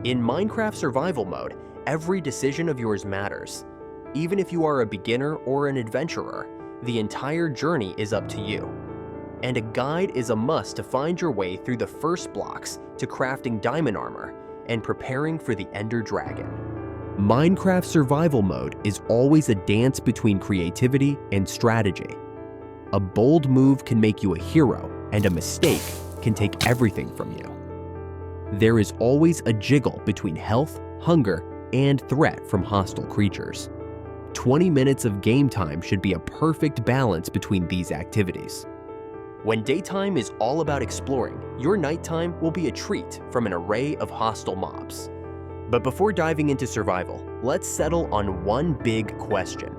In Minecraft Survival Mode, every decision of yours matters. Even if you are a beginner or an adventurer, the entire journey is up to you. And a guide is a must to find your way through the first blocks to crafting diamond armor and preparing for the Ender Dragon. Minecraft Survival Mode is always a dance between creativity and strategy. A bold move can make you a hero, and a mistake can take everything from you. There is always a jiggle between health, hunger, and threat from hostile creatures. 20 minutes of game time should be a perfect balance between these activities. When daytime is all about exploring, your nighttime will be a treat from an array of hostile mobs. But before diving into survival, let's settle on one big question.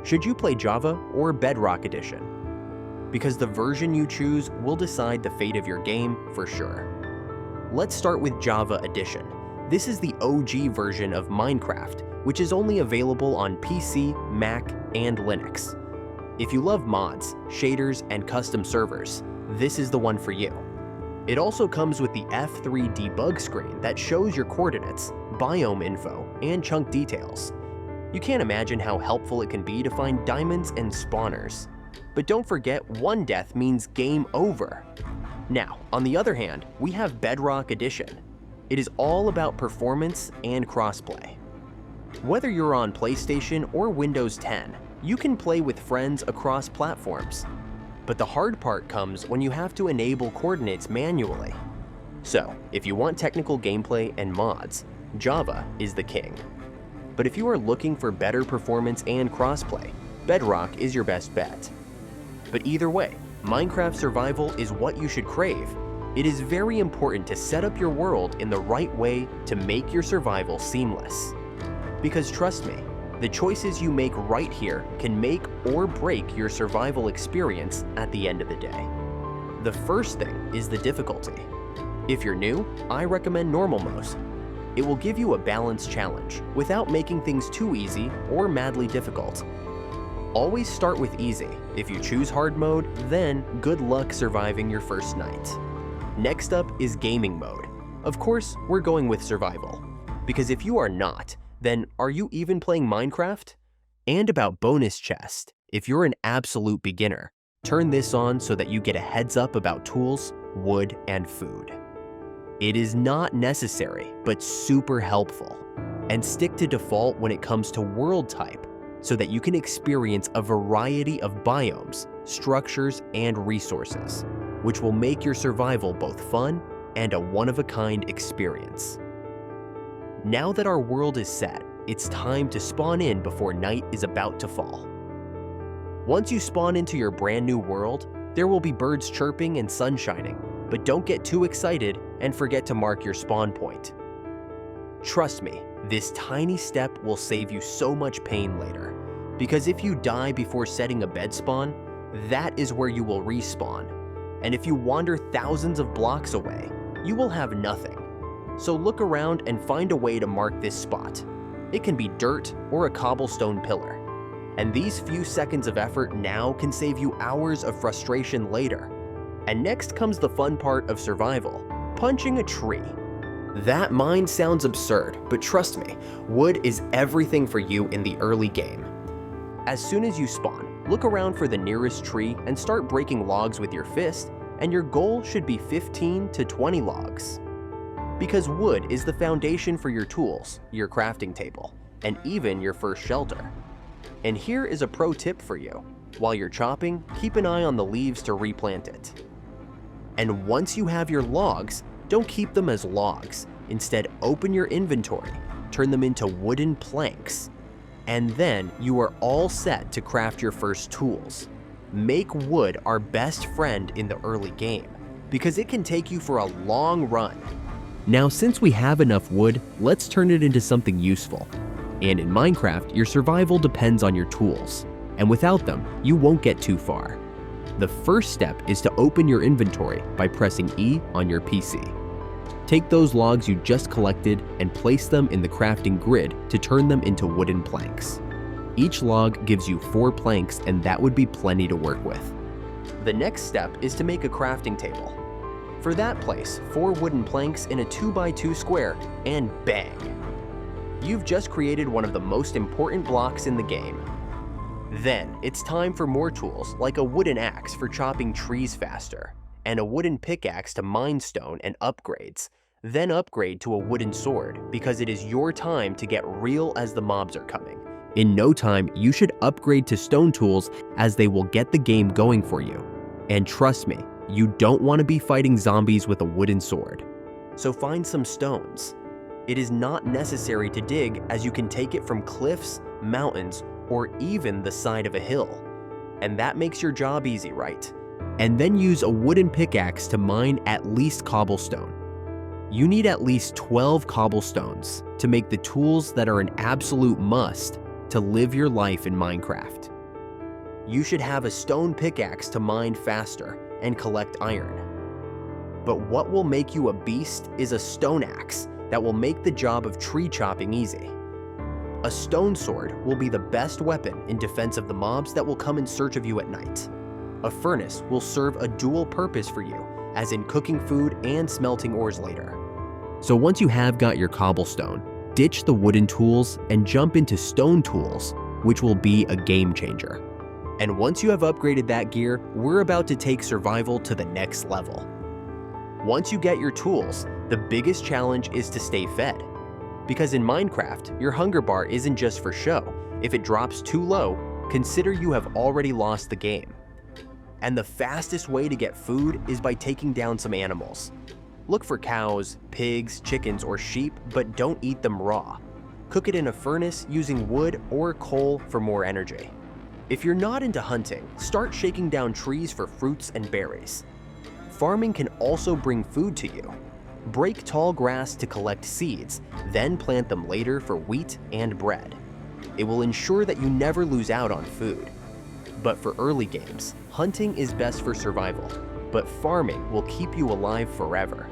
Should you play Java or Bedrock Edition? Because the version you choose will decide the fate of your game for sure. Let's start with Java Edition. This is the OG version of Minecraft, which is only available on PC, Mac, and Linux. If you love mods, shaders, and custom servers, this is the one for you. It also comes with the F3 debug screen that shows your coordinates, biome info, and chunk details. You can't imagine how helpful it can be to find diamonds and spawners. But don't forget, one death means game over. Now, on the other hand, we have Bedrock Edition. It is all about performance and crossplay. Whether you're on PlayStation or Windows 10, you can play with friends across platforms. But the hard part comes when you have to enable coordinates manually. So, if you want technical gameplay and mods, Java is the king. But if you are looking for better performance and crossplay, Bedrock is your best bet. But either way, Minecraft Survival is what you should crave. It is very important to set up your world in the right way to make your survival seamless. Because trust me, the choices you make right here can make or break your survival experience at the end of the day. The first thing is the difficulty. If you're new, I recommend normal mode. It will give you a balanced challenge without making things too easy or madly difficult. Always start with easy. If you choose hard mode, then good luck surviving your first night. Next up is gaming mode. Of course, we're going with survival. Because if you are not, then are you even playing Minecraft? And about bonus chest. If you're an absolute beginner, turn this on so that you get a heads up about tools, wood, and food. It is not necessary, but super helpful. And stick to default when it comes to world type, so that you can experience a variety of biomes, structures, and resources, which will make your survival both fun and a one-of-a-kind experience. Now that our world is set, it's time to spawn in before night is about to fall. Once you spawn into your brand new world, there will be birds chirping and sun shining, but don't get too excited and forget to mark your spawn point. Trust me, this tiny step will save you so much pain later, because if you die before setting a bed spawn, that is where you will respawn. And if you wander thousands of blocks away, you will have nothing. So look around and find a way to mark this spot. It can be dirt or a cobblestone pillar. And these few seconds of effort now can save you hours of frustration later. And next comes the fun part of survival, punching a tree. That might sound absurd, but trust me, wood is everything for you in the early game. As soon as you spawn, look around for the nearest tree and start breaking logs with your fist, and your goal should be 15 to 20 logs. Because wood is the foundation for your tools, your crafting table, and even your first shelter. And here is a pro tip for you. While you're chopping, keep an eye on the leaves to replant it. And once you have your logs, don't keep them as logs. Instead, open your inventory, turn them into wooden planks, and then you are all set to craft your first tools. Make wood our best friend in the early game, because it can take you for a long run. Now, since we have enough wood, let's turn it into something useful. And in Minecraft, your survival depends on your tools, and without them, you won't get too far. The first step is to open your inventory by pressing E on your PC. Take those logs you just collected and place them in the crafting grid to turn them into wooden planks. Each log gives you 4 planks, and that would be plenty to work with. The next step is to make a crafting table. For that, place 4 wooden planks in a 2x2 square, and bang! You've just created one of the most important blocks in the game. Then, it's time for more tools like a wooden axe for chopping trees faster, and a wooden pickaxe to mine stone and upgrades. Then upgrade to a wooden sword, because it is your time to get real as the mobs are coming. In no time, you should upgrade to stone tools as they will get the game going for you. And trust me, you don't want to be fighting zombies with a wooden sword. So find some stones. It is not necessary to dig, as you can take it from cliffs, mountains, or even the side of a hill. And that makes your job easy, right? And then use a wooden pickaxe to mine at least cobblestone. You need at least 12 cobblestones to make the tools that are an absolute must to live your life in Minecraft. You should have a stone pickaxe to mine faster and collect iron. But what will make you a beast is a stone axe that will make the job of tree chopping easy. A stone sword will be the best weapon in defense of the mobs that will come in search of you at night. A furnace will serve a dual purpose for you, as in cooking food and smelting ores later. So once you have got your cobblestone, ditch the wooden tools and jump into stone tools, which will be a game changer. And once you have upgraded that gear, we're about to take survival to the next level. Once you get your tools, the biggest challenge is to stay fed. Because in Minecraft, your hunger bar isn't just for show. If it drops too low, consider you have already lost the game. And the fastest way to get food is by taking down some animals. Look for cows, pigs, chickens, or sheep, but don't eat them raw. Cook it in a furnace using wood or coal for more energy. If you're not into hunting, start shaking down trees for fruits and berries. Farming can also bring food to you. Break tall grass to collect seeds, then plant them later for wheat and bread. It will ensure that you never lose out on food. But for early games, hunting is best for survival, but farming will keep you alive forever.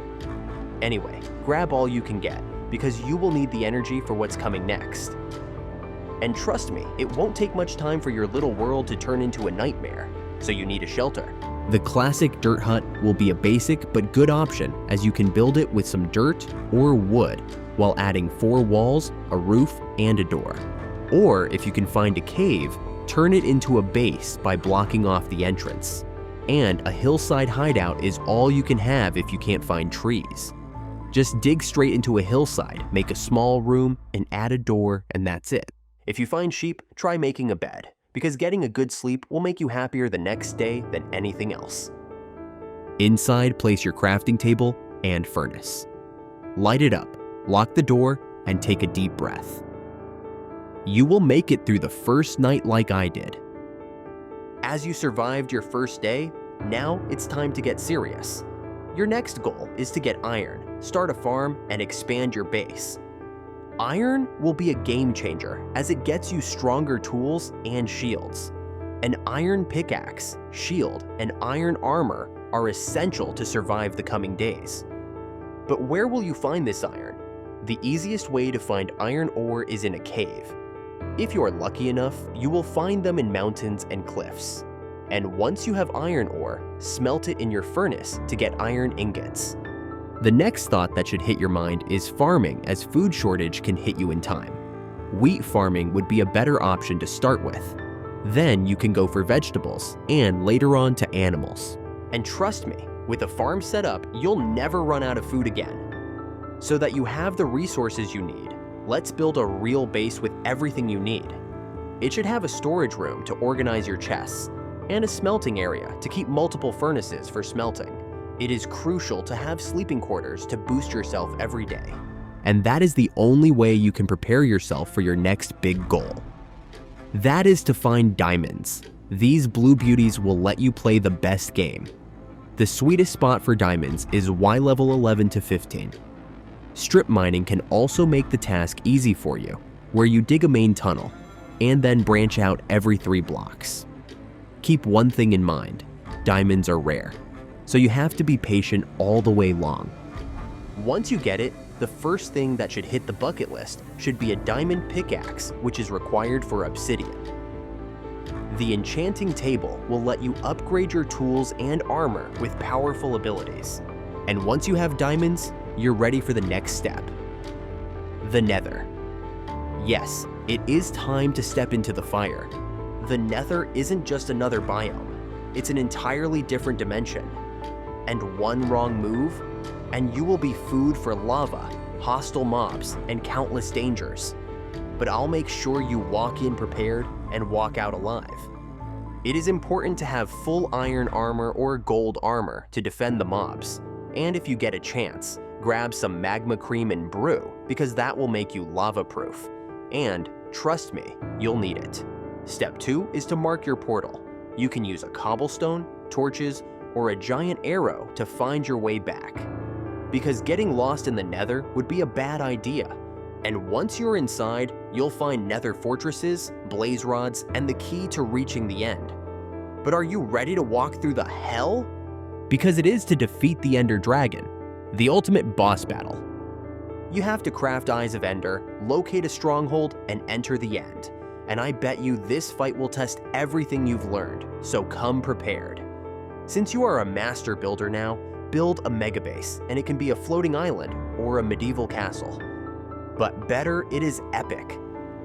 Anyway, grab all you can get, because you will need the energy for what's coming next. And trust me, it won't take much time for your little world to turn into a nightmare, so you need a shelter. The classic dirt hut will be a basic but good option, as you can build it with some dirt or wood while adding 4 walls, a roof, and a door. Or if you can find a cave, turn it into a base by blocking off the entrance. And a hillside hideout is all you can have if you can't find trees. Just dig straight into a hillside, make a small room, and add a door, and that's it. If you find sheep, try making a bed, because getting a good sleep will make you happier the next day than anything else. Inside, place your crafting table and furnace. Light it up, lock the door, and take a deep breath. You will make it through the first night like I did. As you survived your first day, now it's time to get serious. Your next goal is to get iron, start a farm, and expand your base. Iron will be a game changer as it gets you stronger tools and shields. An iron pickaxe, shield, and iron armor are essential to survive the coming days. But where will you find this iron? The easiest way to find iron ore is in a cave. If you are lucky enough, you will find them in mountains and cliffs. And once you have iron ore, smelt it in your furnace to get iron ingots. The next thought that should hit your mind is farming, as food shortage can hit you in time. Wheat farming would be a better option to start with. Then you can go for vegetables, and later on to animals. And trust me, with a farm set up, you'll never run out of food again. So that you have the resources you need, let's build a real base with everything you need. It should have a storage room to organize your chests, and a smelting area to keep multiple furnaces for smelting. It is crucial to have sleeping quarters to boost yourself every day. And that is the only way you can prepare yourself for your next big goal. That is to find diamonds. These blue beauties will let you play the best game. The sweetest spot for diamonds is Y level 11 to 15. Strip mining can also make the task easy for you, where you dig a main tunnel, and then branch out every 3 blocks. Keep one thing in mind, diamonds are rare, so you have to be patient all the way long. Once you get it, the first thing that should hit the bucket list should be a diamond pickaxe, which is required for obsidian. The enchanting table will let you upgrade your tools and armor with powerful abilities. And once you have diamonds, you're ready for the next step. The Nether. Yes, it is time to step into the fire. The Nether isn't just another biome, it's an entirely different dimension. And one wrong move, and you will be food for lava, hostile mobs, and countless dangers. But I'll make sure you walk in prepared and walk out alive. It is important to have full iron armor or gold armor to defend the mobs. And if you get a chance, grab some magma cream and brew, because that will make you lava-proof. And trust me, you'll need it. Step 2 is to mark your portal. You can use a cobblestone, torches, or a giant arrow to find your way back. Because getting lost in the Nether would be a bad idea. And once you're inside, you'll find Nether fortresses, blaze rods, and the key to reaching the end. But are you ready to walk through the hell? Because it is to defeat the Ender Dragon, the ultimate boss battle. You have to craft Eyes of Ender, locate a stronghold, and enter the end. And I bet you this fight will test everything you've learned, so come prepared. Since you are a master builder now, build a mega base, and it can be a floating island or a medieval castle. But better, it is epic.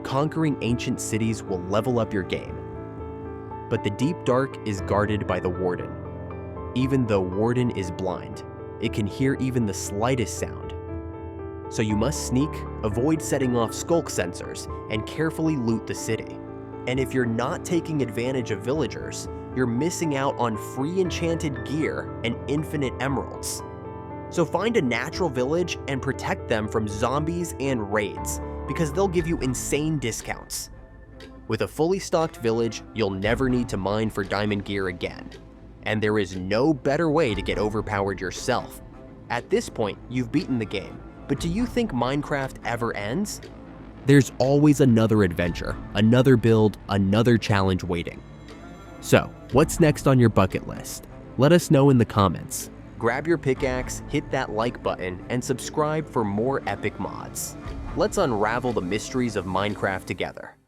Conquering ancient cities will level up your game. But the Deep Dark is guarded by the Warden. Even though Warden is blind, it can hear even the slightest sound. So you must sneak, avoid setting off skulk sensors, and carefully loot the city. And if you're not taking advantage of villagers, you're missing out on free enchanted gear and infinite emeralds. So find a natural village and protect them from zombies and raids, because they'll give you insane discounts. With a fully stocked village, you'll never need to mine for diamond gear again. And there is no better way to get overpowered yourself. At this point, you've beaten the game, but do you think Minecraft ever ends? There's always another adventure, another build, another challenge waiting. So, what's next on your bucket list? Let us know in the comments. Grab your pickaxe, hit that like button, and subscribe for more epic mods. Let's unravel the mysteries of Minecraft together.